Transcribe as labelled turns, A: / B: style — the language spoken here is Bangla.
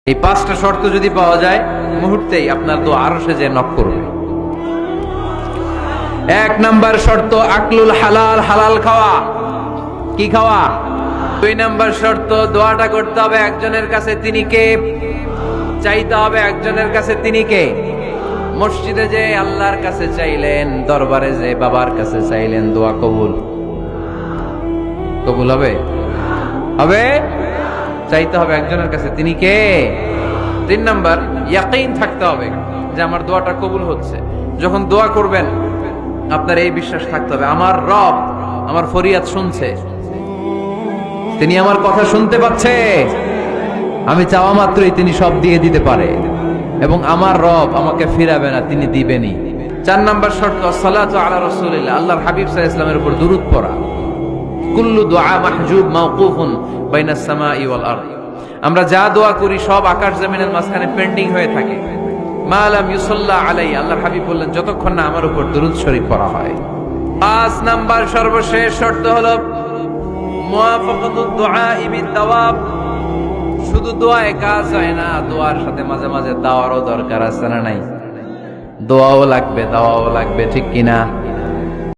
A: এই পাঁচটা শর্ত যদি পাওয়া যায় মুহূর্তেই আপনার দোয়া আরশে যে নক করবে। এক নাম্বার শর্ত আকলুল হালাল, হালাল খাওয়া। কি খাওয়া? দুই নাম্বার শর্ত দোয়াটা করতে হবে একজনের কাছে, তিনি কে? চাইতে হবে একজনের কাছে, তিনি কে? মসজিদে যে আল্লাহর কাছে চাইলেন, দরবারে যে বাবার কাছে চাইলেন, দোয়া কবুল কবুল হবে? হবে? চাইতে হবে একজনের কাছে, তিনি কে? তিন নাম্বার ইয়াকিন থাকতে হবে যে আমার দোয়াটা কবুল হচ্ছে। যখন দোয়া করবেন আপনার এই বিশ্বাস থাকতে হবে আমার রব আমার ফরিয়াদ শুনছে, তিনি আমার কথা শুনতে পাচ্ছে, আমি চাওয়া মাত্রই তিনি সব দিয়ে দিতে পারে এবং আমার রব আমাকে ফিরাবে না, তিনি দিবেনই। চার নাম্বার শর্ত সালাতু আলা রাসূলিল্লাহ, আল্লাহর হাবিব সাল্লাল্লাহু আলাইহি ওয়াসাল্লামের উপর দুরূদ পড়া। কুল্লু দুআ মাহজুব মাওকুফুন বাইনাস সামাই ওয়াল আরদ, আমরা যা দোয়া করি সব আকাশ জমিনের মাঝখানে পেন্ডিং হয়ে থাকে। মা লাম ইউসাল্লা আলাই, আল্লাহর হাবিব বললেন যতক্ষণ না আমার উপর দুরূদ শরীফ পড়া হয়। পাঁচ নাম্বার সর্বশেষ শর্ত হলো মুওয়াফাকাতুদ দুআই বিদ-দাওয়াব, শুধু দোয়ায় কাজ হয় না, দোয়ার সাথে মাঝে মাঝে দাওয়ারও দরকার আছে না নাই? দোয়াও লাগবে, দাওয়াও লাগবে, ঠিক কিনা?